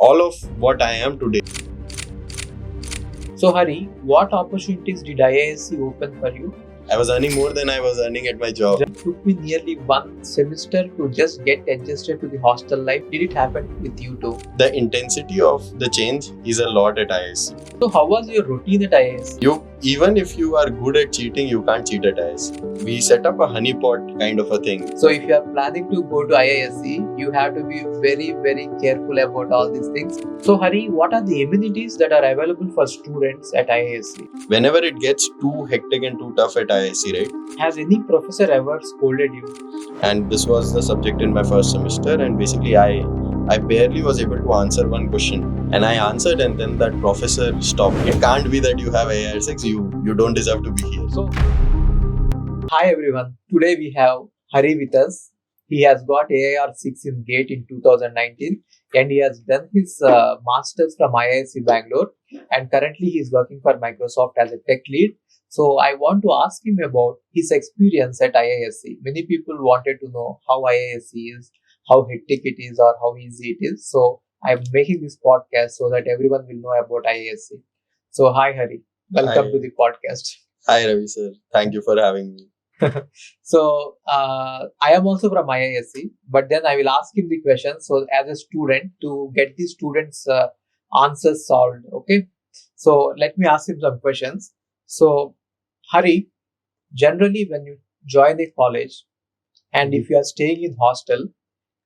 all of what I am today. So Hari, what opportunities did IISc open for you? I was earning more than I was earning at my job. It took me nearly one semester to just get adjusted to the hostel life. Did it happen with you too? The intensity of the change is a lot at IISc. So how was your routine at IISc? Even if you are good at cheating, you can't cheat at IISc. We set up a honeypot kind of a thing. So if you are planning to go to IISc, you have to be very, very careful about all these things. So Hari, what are the amenities that are available for students at IISc? Whenever it gets too hectic and too tough at IISc, right? Has any professor ever scolded you? And this was the subject in my first semester, and basically I barely was able to answer one question, and I answered, and then that professor stopped. It can't be that you have IISc, you don't deserve to be here. So, hi everyone. Today we have Hari with us. He has got AIR6 in GATE in 2019, and he has done his masters from IISc Bangalore, and currently he is working for Microsoft as a tech lead. So I want to ask him about his experience at IISc. Many people wanted to know how IISc is, how hectic it is, or how easy it is. So I'm making this podcast so that everyone will know about IISc. So hi Hari, welcome to the podcast. Hi Ravi sir, thank you for having me. So I am also from IISc, but then I will ask him the question. So as a student, to get the students' answers solved, okay? So let me ask him some questions. So Hari, generally when you join a college, and if you are staying in hostel,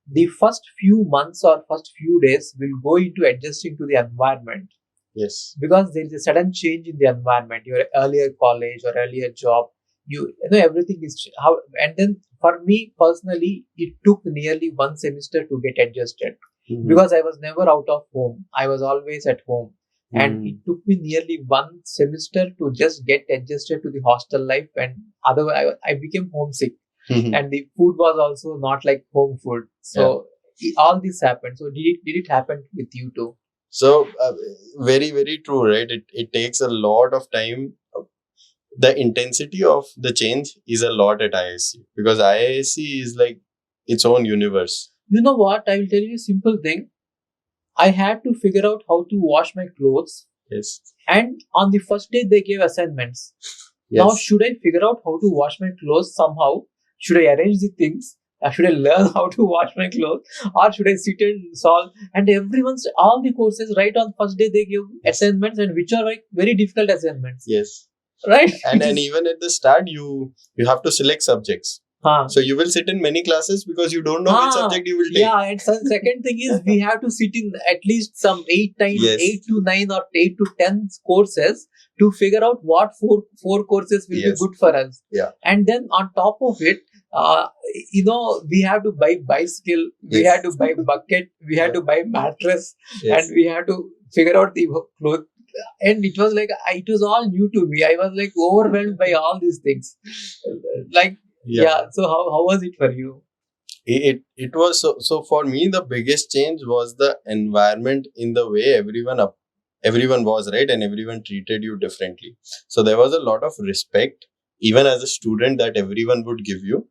the first few months or first few days will go into adjusting to the environment. Yes. Because there is a sudden change in the environment. Your earlier college or earlier job, you know everything is how. And then for me personally, it took nearly one semester to get adjusted because I was never out of home. I was always at home. And it took me nearly one semester to just get adjusted to the hostel life, and otherwise I became homesick. And the food was also not like home food. So all this happened. So did it happen with you too? So very, very true, right? It takes a lot of time. The intensity of the change is a lot at IISc because IISc is like its own universe. You know what? I will tell you a simple thing. I had to figure out how to wash my clothes. Yes. And on the first day, they gave assignments. Yes. Now, should I figure out how to wash my clothes somehow? Should I arrange the things? Should I learn how to wash my clothes? Or should I sit and solve? And all the courses, right on first day, they give assignments, and which are like very difficult assignments. Yes. Right? And even at the start, you have to select subjects. So you will sit in many classes because you don't know which subject you will take. Yeah, and second thing is we have to sit in at least some 8 to 9 or 8 to 10 courses to figure out what four courses will be good for us. Yeah. And then on top of it, we have to buy bicycle, we had to buy bucket, we had to buy mattress, and we had to figure out the clothes. And it was like, it was all new to me. I was like overwhelmed by all these things. So how was it for you? It was so for me the biggest change was the environment in the way everyone was, right, and everyone treated you differently. So there was a lot of respect even as a student that everyone would give you,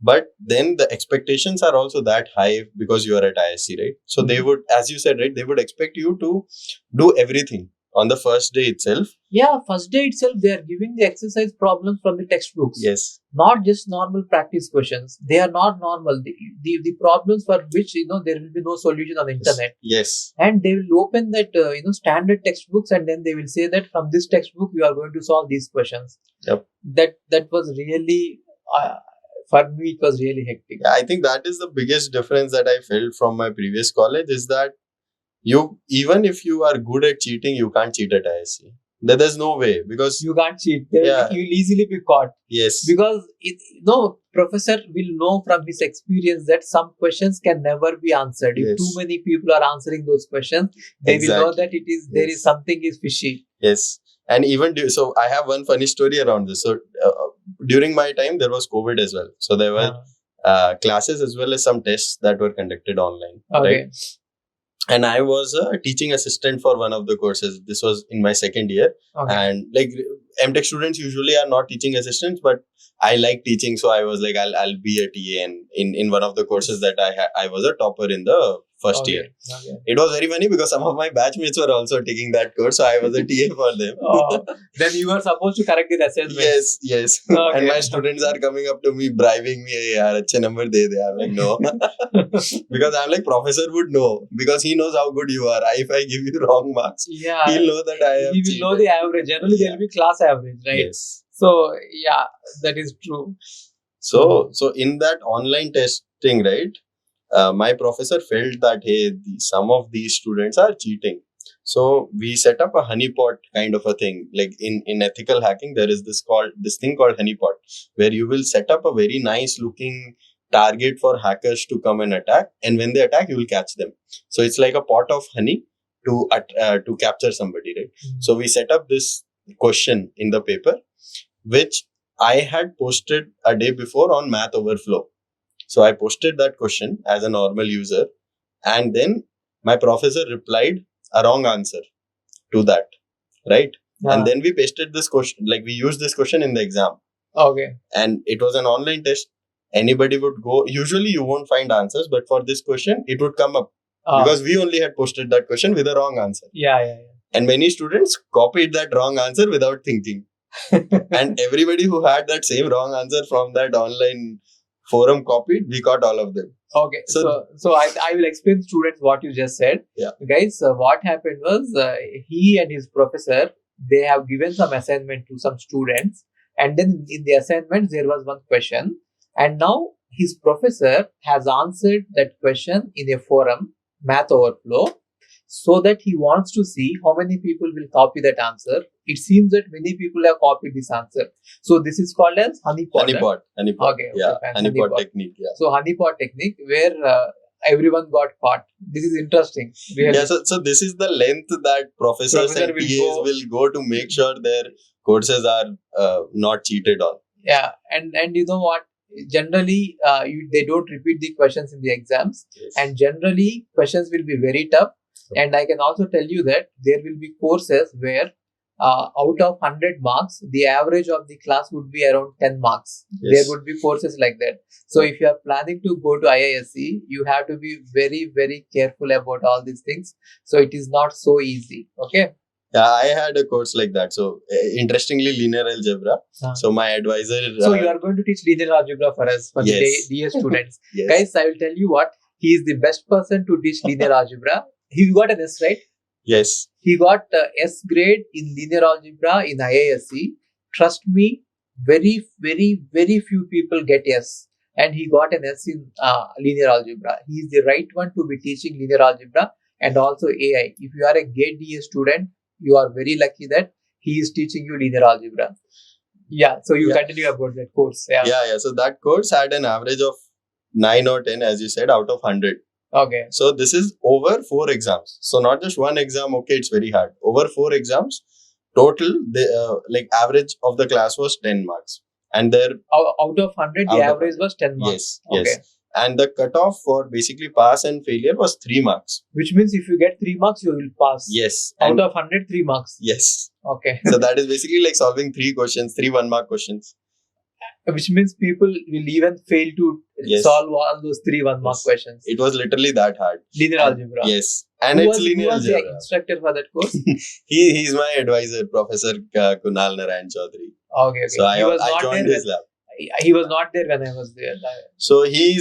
but then the expectations are also that high because you are at IISc, right? So they would, as you said, right, they would expect you to do everything on the first day itself. Yeah, first day itself, they are giving the exercise problems from the textbooks. Yes. Not just normal practice questions. They are not normal. The problems for which, there will be no solution on the internet. Yes. And they will open that, standard textbooks, and then they will say that from this textbook, you are going to solve these questions. Yep. That was really, for me, it was really hectic. Yeah, I think that is the biggest difference that I felt from my previous college is that even if you are good at cheating, you can't cheat at IISc. There's no way because you can't cheat. You will easily be caught. Yes. Because professor will know from his experience that some questions can never be answered. If too many people are answering those questions, they will know that there is something is fishy. Yes. And even so, I have one funny story around this. So during my time, there was COVID as well. So there were classes as well as some tests that were conducted online. Okay. Right? And I was a teaching assistant for one of the courses. This was in my second year. Okay. And like MTech students usually are not teaching assistants, but I like teaching. So I was like, I'll be a TA. And in one of the courses that I was a topper in the first year. It was very funny because some of my batchmates were also taking that course, so I was a TA for them. Then you were supposed to correct the assessment. Yes. And my students are coming up to me, bribing me, "Hey, yaar, achhe number de de." I'm like, no. Because I'm like, professor would know, because he knows how good you are. If I give you wrong marks, he'll know that I have He will know the average. Generally, there will be class average, right? Yes. So, yeah, that is true. So in that online testing, right, my professor felt that, hey, some of these students are cheating. So we set up a honeypot kind of a thing. Like in ethical hacking, there is this thing called honeypot, where you will set up a very nice looking target for hackers to come and attack, and when they attack, you will catch them. So it's like a pot of honey to capture somebody, right? So we set up this question in the paper, which I had posted a day before on Math Overflow. So I posted that question as a normal user, and then my professor replied a wrong answer to that, right? And then we pasted this question, like we used this question in the exam. Okay. And it was an online test. Anybody would go. Usually you won't find answers, but for this question, it would come up because we only had posted that question with a wrong answer. Yeah. And many students copied that wrong answer without thinking. And everybody who had that same wrong answer from that online forum copied, we got all of them. Okay, so I will explain to students what you just said. Yeah. Guys, what happened was he and his professor, they have given some assignment to some students, and then in the assignment there was one question, and now his professor has answered that question in a forum, Math Overflow, so that he wants to see how many people will copy that answer. It seems that many people have copied this answer. So this is called as honeypot. Honeypot. Okay, yeah, honeypot technique. Yeah. So honeypot technique where everyone got caught. This is interesting. Really. Yeah. So this is the length that professors and PAs will go to make sure their courses are not cheated on. Yeah, and you know what? Generally, they don't repeat the questions in the exams, and generally questions will be very tough. And I can also tell you that there will be courses where out of 100 marks, the average of the class would be around 10 marks. There would be courses like that. So if you are planning to go to IISc, you have to be very, very careful about all these things. So it is not so easy. Okay. Yeah, I had a course like that. So interestingly, linear algebra. So my advisor. So you are going to teach linear algebra for us, for the DS students. Guys, I will tell you what, he is the best person to teach linear algebra. He got an S, right? Yes. He got S grade in linear algebra in IISc. Trust me, very, very, very few people get S. And he got an S in linear algebra. He is the right one to be teaching linear algebra and also AI. If you are a GATE DS student, you are very lucky that he is teaching you linear algebra. Yeah, so you continue about that course. Yeah. So that course had an average of 9 or 10, as you said, out of 100. Okay. So this is over 4 exams. So not just one exam. Okay, it's very hard. Over 4 exams, total, like average of the class was 10 marks. And there out of 100, the average was 10 marks. Yes. And the cutoff for basically pass and failure was 3 marks. Which means if you get 3 marks, you will pass. Yes. Out of 100, 3 marks. Yes. Okay. So that is basically like solving 3 questions, 3 1-mark questions. Which means people will even fail to solve all those 3 1-mark questions. It was literally that hard. Linear algebra. Yes. And it's linear algebra. Who was the instructor for that course? He's my advisor, Professor Kunal Narayan Chaudhary. Okay. So I joined his lab. He was not there when I was there. So he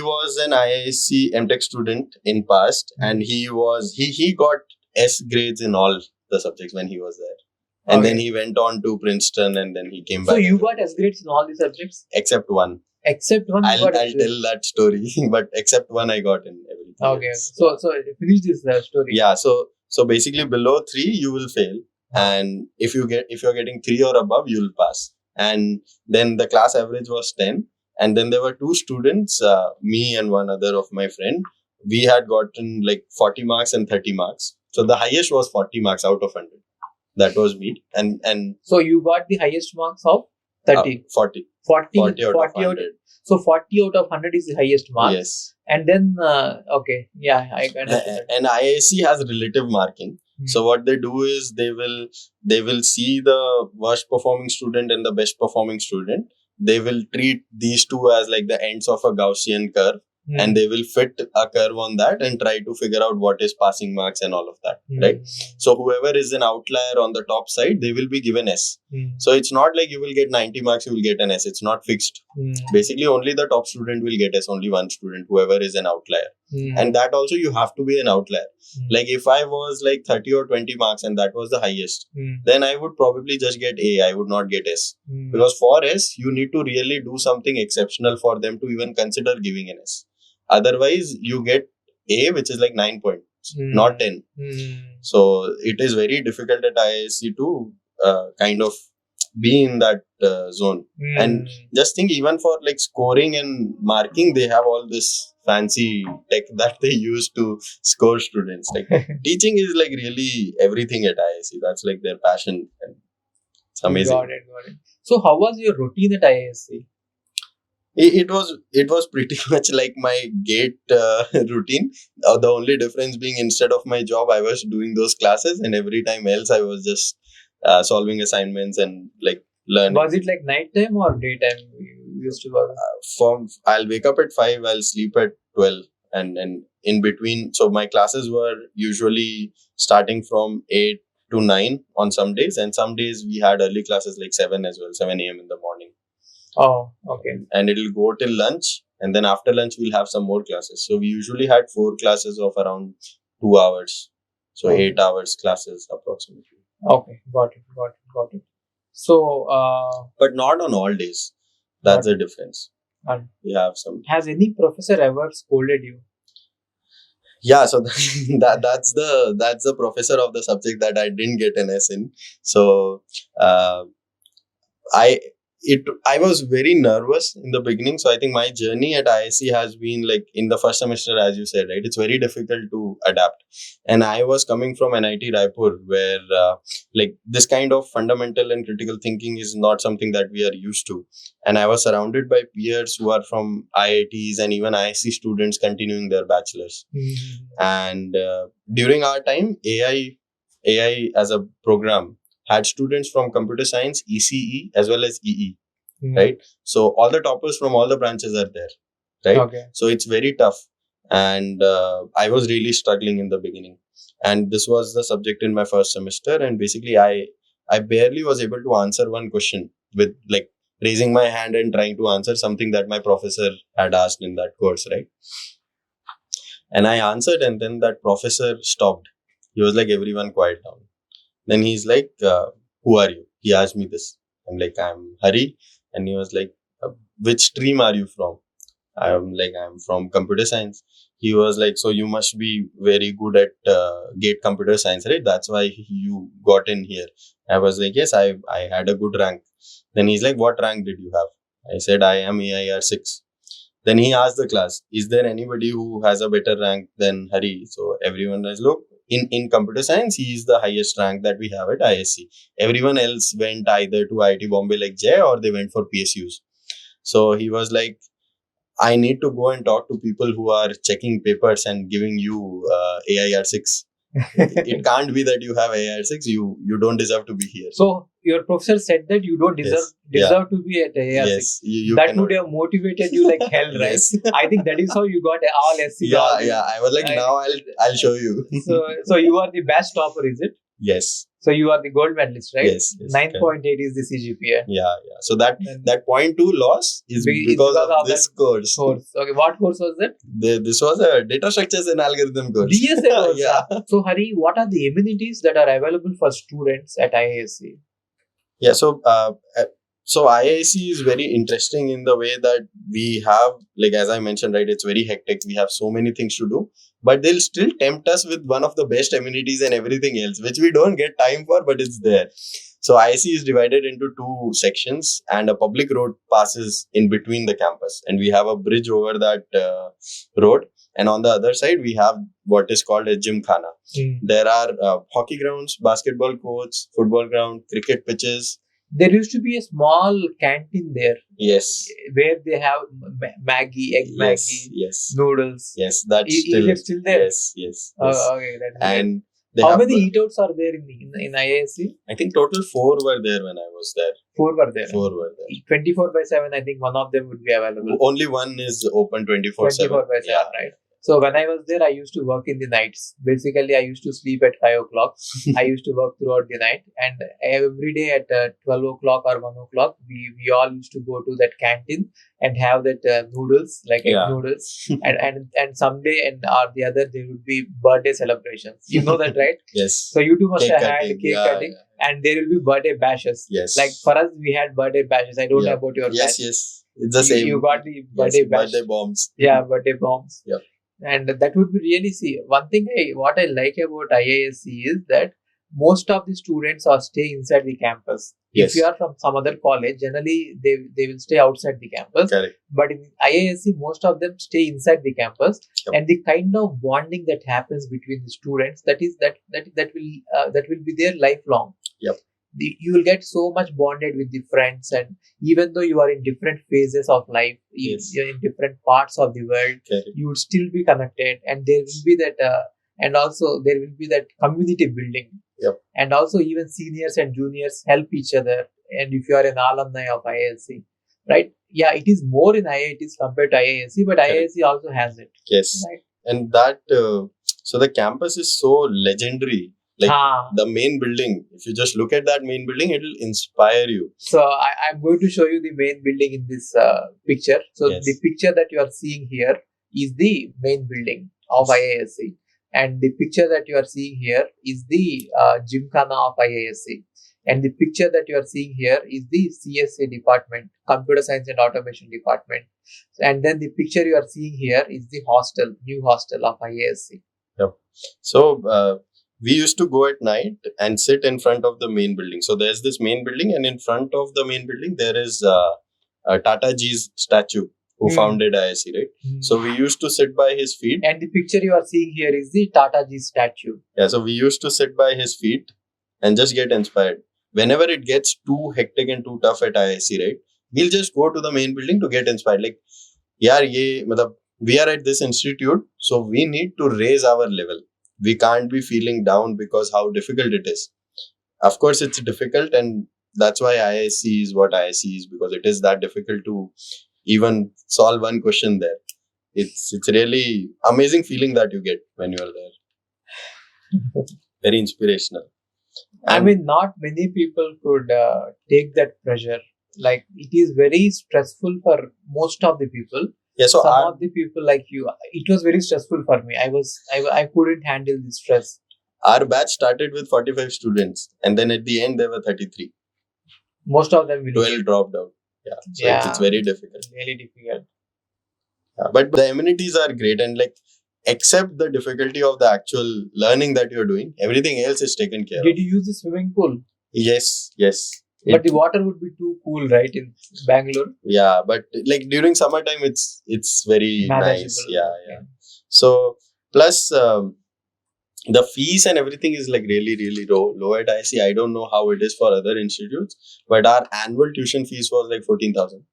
was an IISc MTech student in past, and he got S grades in all the subjects when he was there. And then he went on to Princeton, and then he came back. So you got S grades in all the subjects? Except one. Except one? I'll tell that story, but except one I got in everything. Okay. So finish this story. Yeah. So basically below 3 you will fail, and if you're getting 3 or above, you will pass. And then the class average was 10, and then there were 2 students, me and one other of my friend. We had gotten like 40 marks and 30 marks. So the highest was 40 marks out of 100. That was me. And so you got the highest marks of 30? 40. 40 out of 100. So 40 out of 100 is the highest mark. Yes. And then, okay. Yeah, I understand. And IISc has relative marking. So what they do is they will see the worst performing student and the best performing student. They will treat these two as like the ends of a Gaussian curve. and they will fit a curve on that and try to figure out what is passing marks and all of that, right? So whoever is an outlier on the top side, they will be given S. So it's not like you will get 90 marks, you will get an S. It's not fixed. Basically, only the top student will get S, only one student, whoever is an outlier. And that also you have to be an outlier. Like if I was like 30 or 20 marks and that was the highest, then I would probably just get A. I would not get S. Because for S, you need to really do something exceptional for them to even consider giving an S. Otherwise, you get A, which is like 9 points, not 10. So it is very difficult at IISc to kind of be in that zone. And just think, even for like scoring and marking, they have all this fancy tech that they use to score students. Like teaching is like really everything at IISc. That's like their passion, and it's amazing. Got it. So how was your routine at IISc? It was pretty much like my GATE routine. The only difference being, instead of my job, I was doing those classes, and every time else I was just solving assignments and like learning. Was it like nighttime or daytime you used to work? I'll wake up at 5, I'll sleep at 12, and in between. So my classes were usually starting from 8 to 9 on some days, and some days we had early classes like 7 as well, 7 a.m. in the morning. Oh, okay. And it'll go till lunch, and then after lunch we'll have some more classes. So we usually had 4 classes of around 2 hours. So 8 hours classes approximately. Okay, got it. So, but not on all days. That's the difference. We have some. Has any professor ever scolded you? Yeah, so that's the professor of the subject that I didn't get an S in. So I was very nervous in the beginning. So I think my journey at IISc has been like, in the first semester, as you said, right, it's very difficult to adapt. And I was coming from NIT Raipur, where like this kind of fundamental and critical thinking is not something that we are used to. And I was surrounded by peers who are from IITs and even IISc students continuing their bachelors. And during our time, AI as a program had students from computer science, ECE, as well as EE, right? So all the toppers from all the branches are there, right? Okay. So it's very tough. And I was really struggling in the beginning. And this was the subject in my first semester. And basically, I barely was able to answer one question with like raising my hand and trying to answer something that my professor had asked in that course, right? And I answered, and then that professor stopped. He was like, everyone quiet down. Then he's like, who are you? He asked me this. I'm like, I'm Hari. And he was like, which stream are you from? I'm like, I'm from computer science. He was like, so you must be very good at GATE computer science, right? That's why you got in here. I was like, yes, I had a good rank. Then he's like, what rank did you have? I said, I am AIR6. Then he asked the class, is there anybody who has a better rank than Hari? So everyone was, look, in computer science, he is the highest rank that we have at IISc. Everyone else went either to IIT Bombay like Jay, or they went for PSUs. So he was like, I need to go and talk to people who are checking papers and giving you AIR6. It can't be that you have AIR6. You don't deserve to be here. So your professor said that you don't deserve to be at AIR6. Yes, you that cannot. would have motivated you like hell, right? Yes. I think that is how you got all SC. Yeah. I was like, now I'll show you. So you are the best topper, is it? Yes. So you are the gold medalist, right? Yes. 9.8 is the CGPA. Yeah. So that 0.2 loss is because of this course. Okay, what course was that? This was a data structures and algorithm course. DSA course. Yeah. So Hari, what are the amenities that are available for students at IISc? Yeah. So IISc is very interesting in the way that we have, like, as I mentioned, right, it's very hectic. We have so many things to do, but they'll still tempt us with one of the best amenities and everything else, which we don't get time for, but it's there. So IISc is divided into 2 sections, and a public road passes in between the campus, and we have a bridge over that road. And on the other side, we have what is called a gymkhana. There are hockey grounds, basketball courts, football ground, cricket pitches. There used to be a small canteen there. Yes. Where they have Maggie, egg Maggie, yes. noodles. Yes, that's Is it still there? Yes. Okay, that's and They How have, many eatouts are there in IISc? I think total 4 were there when I was there. 4 were there. 4 were there. 24/7, I think one of them would be available. Only one is open 24/7. 24/7, Yeah. right? So when I was there, I used to work in the nights. Basically, I used to sleep at 5 o'clock. I used to work throughout the night, and every day at 12 o'clock or 1 o'clock, we all used to go to that canteen and have that noodles, like egg Yeah. noodles, and someday and or the other there would be birthday celebrations. You know that, right? Yes. So you too must Cake have had cutting. cake Yeah, cutting, and there will be birthday bashes. Yes. Like for us, we had birthday bashes. I don't know Yeah. about your Yes, batch. yes. It's the same. You got the Yes, birthday bash. birthday bombs. Yeah, birthday bombs. Yep. And that would be really see one thing. What I like about IISc is that most of the students are stay inside the campus. Yes. If you are from some other college, generally they will stay outside the campus. Correct. But in IISc, most of them stay inside the campus, Yep. and the kind of bonding that happens between the students that will be there lifelong. Yep. You will get so much bonded with the friends, and even though you are in different phases of life, Yes. you're in different parts of the world, Correct. you would still be connected, and there will be that and also there will be that community building. Yep. And also even seniors and juniors help each other, and if you are an alumni of IISc, right? Yeah, it is more in IITs compared to IISc, but Correct. IISc also has it, Yes. right? And that, so the campus is so legendary. Like the main building, if you just look at that main building, it will inspire you. So I'm going to show you the main building in this picture. So Yes. the picture that you are seeing here is the main building of IISc, and the picture that you are seeing here is the Gymkhana of IISc, and the picture that you are seeing here is the CSA department, Computer Science and Automation department, and then the picture you are seeing here is the hostel, new hostel of IISc. Yep. So we used to go at night and sit in front of the main building. So there's this main building, and in front of the main building there is Tata Ji's statue who founded IISc, right? So we used to sit by his feet. And the picture you are seeing here is the Tata Ji statue. Yeah, so we used to sit by his feet and just get inspired. Whenever it gets too hectic and too tough at IISc, right? We'll just go to the main building to get inspired. Like, yaar, we are at this institute, so we need to raise our level. We can't be feeling down because how difficult it is. Of course, it's difficult, and that's why IISc is what IISc is, because it is that difficult to even solve one question there. It's really amazing feeling that you get when you are there. Very inspirational. I mean, not many people could take that pressure. Like, it is very stressful for most of the people. Yeah, so some of the people like you, it was very stressful for me. I couldn't handle the stress. Our batch started with 45 students, and then at the end there were 33. Most of them will 12 dropped out. Yeah, so it's very difficult. Really difficult. Yeah, but the amenities are great, and like, except the difficulty of the actual learning that you're doing, everything else is taken care of. Did you use the swimming pool? Yes. But the water would be too cool, right, in Bangalore? Yeah, but like during summertime, it's very nice. Yeah. So plus the fees and everything is like really low at IISc. I don't know how it is for other institutes, but our annual tuition fees was like 14,000.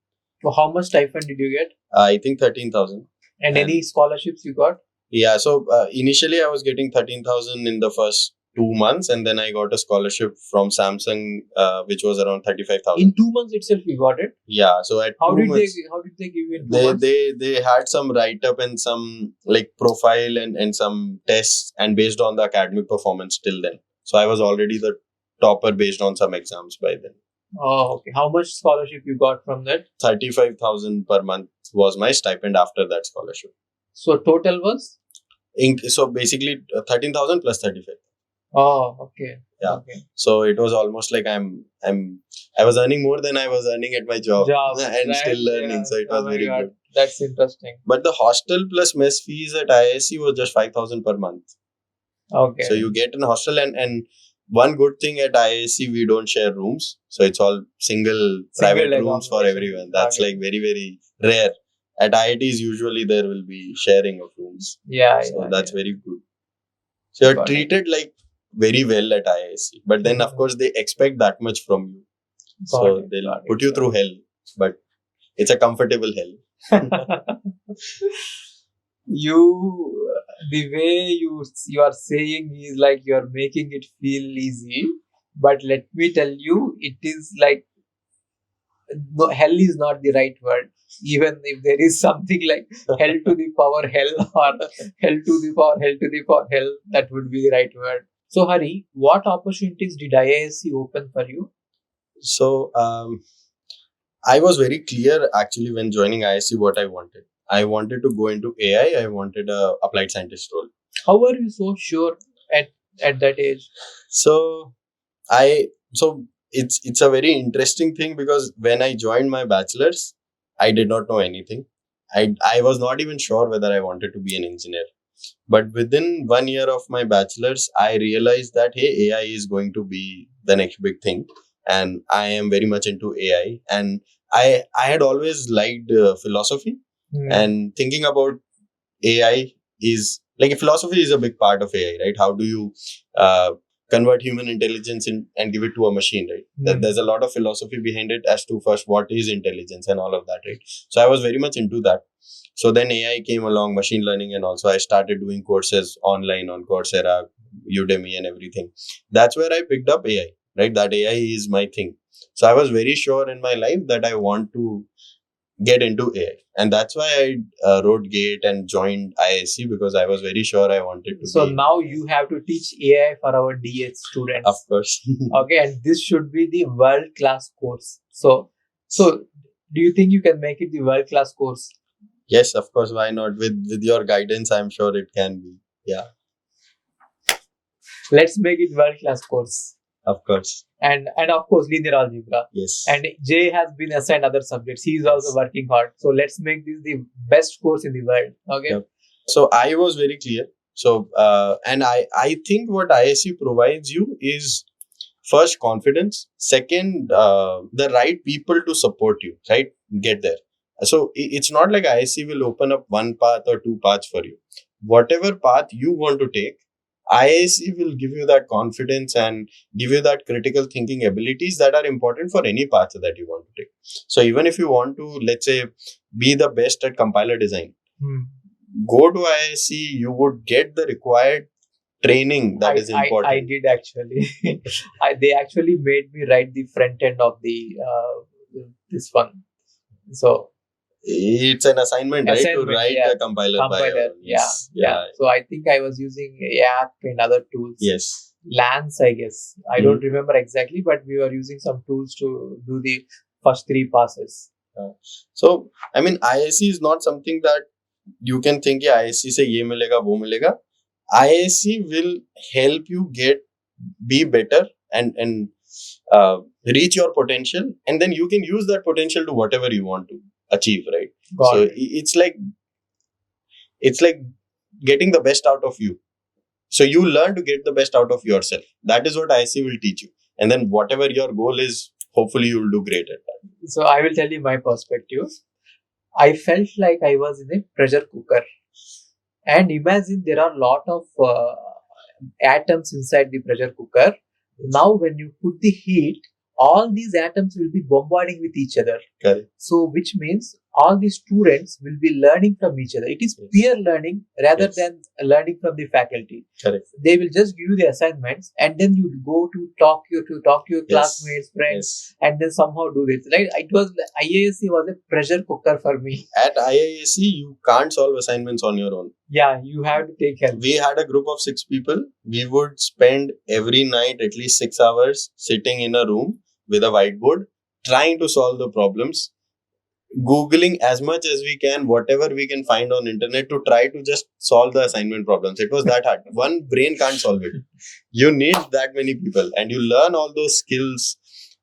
So how much stipend did you get? I think 13,000. And any scholarships you got? Yeah, so initially I was getting 13,000 in the first 2 months, and then I got a scholarship from Samsung, which was around 35,000. In 2 months itself, you got it. Yeah, so at how 2 did months, how did they give you in 2 months? They had some write up and some like profile and some tests, and based on the academic performance till then. So I was already the topper based on some exams by then. Oh, okay. How much scholarship you got from that? 35,000 per month was my stipend after that scholarship. So total was? So basically 13,000 plus 35. Oh, okay. Yeah. Okay. So it was almost like I was earning more than I was earning at my job and right? still learning. So it was very good. That's interesting. But the hostel plus mess fees at IISc was just 5,000 per month. Okay. So you get in hostel, and one good thing at IISc, we don't share rooms. So it's all single private rooms for everyone. That's like very rare. At IITs, usually there will be sharing of rooms. Yeah. So that's very good. So you're treated like very well at IISc. But then, of course, they expect that much from you. So they'll put you through hell. But it's a comfortable hell. the way you are saying is like you are making it feel easy, but let me tell you, it is like no, hell is not the right word. Even if there is something like hell to the power hell or hell to the power hell to the power hell, that would be the right word. So, Hari, what opportunities did IISc open for you? So I was very clear actually when joining IISc what I wanted. I wanted to go into AI. I wanted a applied scientist role. How are you so sure at that age? So I so it's a very interesting thing because when I joined my bachelor's, I did not know anything. I was not even sure whether I wanted to be an engineer. But within 1 year of my bachelor's, I realized that hey, AI is going to be the next big thing, and I am very much into AI. And I had always liked philosophy, and thinking about AI is like philosophy is a big part of AI, right? How do you uh, convert human intelligence and give it to a machine, right? There's a lot of philosophy behind it as to first what is intelligence and all of that, right? So I was very much into that. So then AI came along, machine learning, and also I started doing courses online on Coursera, Udemy, and everything. That's where I picked up AI, right? That AI is my thing. So I was very sure in my life that I want to get into AI, and that's why I wrote GATE and joined IISc because I was very sure I wanted to. So be. now you have to teach AI for our DH students. Of course. Okay, and this should be the world class course. So do you think you can make it the world class course? Yes, of course. Why not? With your guidance, I'm sure it can be. Yeah, Let's make it world class course. of course. And of course linear algebra. Yes. And Jay has been assigned other subjects. He is also working hard. So let's make this the best course in the world. Okay. Yep. So I was very clear. So and I think what IISc provides you is first confidence, second the right people to support you, right? Get there. So it's not like IISc will open up one path or two paths for you. Whatever path you want to take, IISc will give you that confidence and give you that critical thinking abilities that are important for any path that you want to take. So even if you want to, let's say, be the best at compiler design, go to IISc, you would get the required training that is important. I did actually. They actually made me write the front end of the this one. So it's an assignment, right? To write a compiler. By your own. Yes. Yeah. So I think I was using Yak and other tools. Yes. Lance, I guess. I don't remember exactly, but we were using some tools to do the first three passes. So I mean, IISc is not something that you can think, yeah, IISc se ye milega, wo milega. IISc will help you be better and reach your potential, and then you can use that potential to whatever you want to achieve, right? It's like getting the best out of you. So you learn to get the best out of yourself. That is what IISc will teach you, and then whatever your goal is, hopefully you will do great at that. So I will tell you my perspective. I felt like I was in a pressure cooker. And imagine there are a lot of atoms inside the pressure cooker. Now, when you put the heat, all these atoms will be bombarding with each other. Correct. So, which means all the students will be learning from each other. It is peer learning rather than learning from the faculty. Correct. They will just give you the assignments, and then you go to talk to your classmates, friends, and then somehow do this. Right? It was IISc was a pressure cooker for me. At IISc, you can't solve assignments on your own. Yeah, you have to take help. We had a group of 6 people. We would spend every night at least 6 hours sitting in a room with a whiteboard, trying to solve the problems, Googling as much as we can, whatever we can find on internet to try to just solve the assignment problems. It was that hard. One brain can't solve it. You need that many people, and you learn all those skills,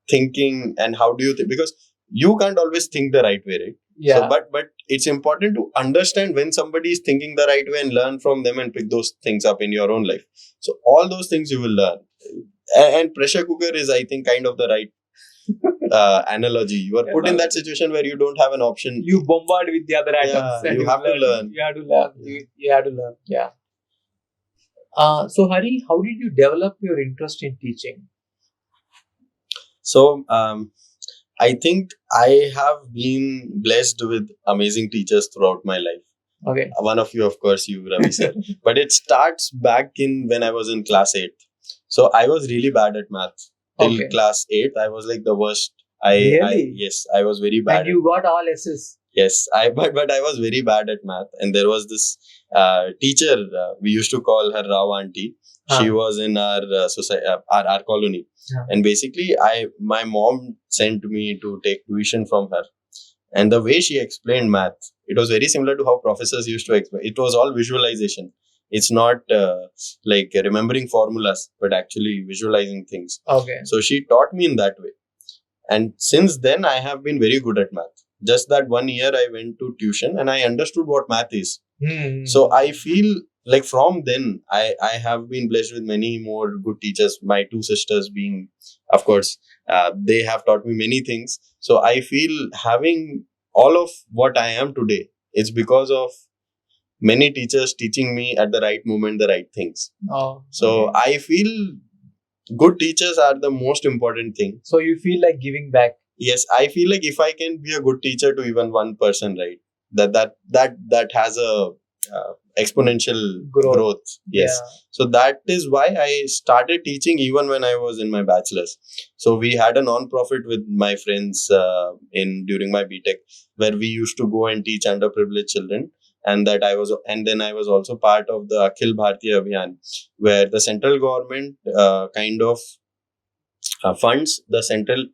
thinking, and how do you think, because you can't always think the right way, right? Yeah. So, but it's important to understand when somebody is thinking the right way and learn from them and pick those things up in your own life. So all those things you will learn. And pressure cooker is, I think, kind of the right analogy. You are put in that situation where you don't have an option. You bombard with the other atoms. Yeah, you have to learn. You have to learn. You have to learn. Yeah. So Hari, how did you develop your interest in teaching? So I think I have been blessed with amazing teachers throughout my life. Okay. One of you, of course, you, Ravi sir. But it starts back in when I was in class 8th. So I was really bad at math. Till Okay. class 8th, I was like the worst. Really? Yes, I was very bad. And you got all S's. Yes, but I was very bad at math, and there was this teacher. We used to call her Rao Auntie. She was in our society, our colony, and basically, my mom sent me to take tuition from her. And the way she explained math, it was very similar to how professors used to explain. It was all visualization. It's not like remembering formulas, but actually visualizing things. Okay. So she taught me in that way. And since then, I have been very good at math. Just that 1 year I went to tuition and I understood what math is. So I feel like from then, I have been blessed with many more good teachers. My two sisters being, of course, they have taught me many things. So I feel having all of what I am today, it's because of many teachers teaching me at the right moment, the right things. So I feel good teachers are the most important thing. So you feel like giving back? Yes, I feel like if I can be a good teacher to even one person, right, that has a exponential growth. Yes. Yeah. So that is why I started teaching even when I was in my bachelor's. So we had a non-profit with my friends during my BTech, where we used to go and teach underprivileged children. And then I was also part of the Akhil Bharatiya Abhiyan, where the central government kind of funds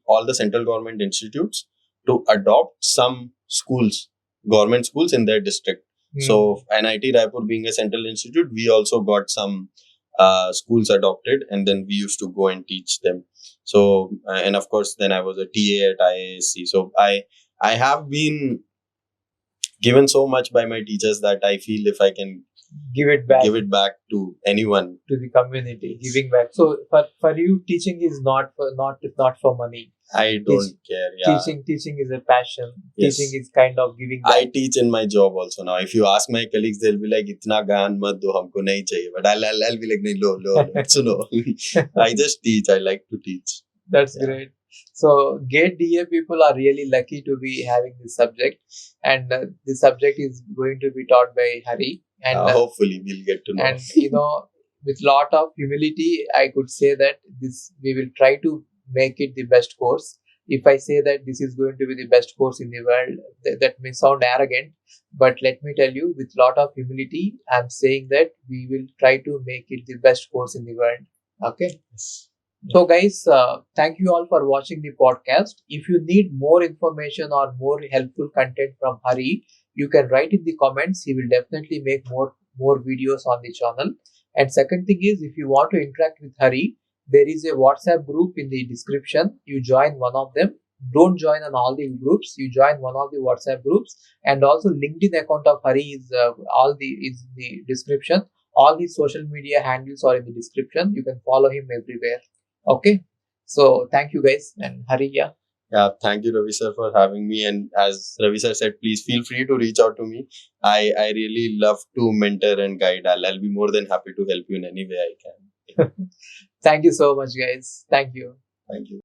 all the central government institutes to adopt some government schools in their district. So NIT Raipur being a central institute, we also got some schools adopted, and then we used to go and teach them. So and of course then I was a TA at IISc. So I have been given so much by my teachers that I feel if I can give it back to anyone, to the community, giving back. So for you, teaching is not for money. I don't care. Yeah. Teaching is a passion. Yes. Teaching is kind of giving back. I teach in my job also now. If you ask my colleagues, they'll be like, "Itna gaan mat do, humko nahi chahiye." But I'll be like, "Nahi, lo, suno." I just teach. I like to teach. That's great. So GATE DA people are really lucky to be having this subject, and this subject is going to be taught by Hari. And hopefully we'll get to know. And with lot of humility, I could say that we will try to make it the best course. If I say that this is going to be the best course in the world, that may sound arrogant, but let me tell you, with lot of humility, I'm saying that we will try to make it the best course in the world. Okay. Yes. So guys, thank you all for watching the podcast. If you need more information or more helpful content from Hari, you can write in the comments. He will definitely make more videos on the channel. And second thing is, if you want to interact with Hari, there is a WhatsApp group in the description. You join one of them. Don't join on all the groups. You join one of the WhatsApp groups. And also LinkedIn account of Hari is in the description. All the social media handles are in the description. You can follow him everywhere. Okay. So thank you guys, and Hari, yeah. Yeah, thank you, Ravi sir, for having me. And as Ravi sir said, please feel free to reach out to me. I really love to mentor and guide. I'll be more than happy to help you in any way I can. Thank you so much, guys. Thank you. Thank you.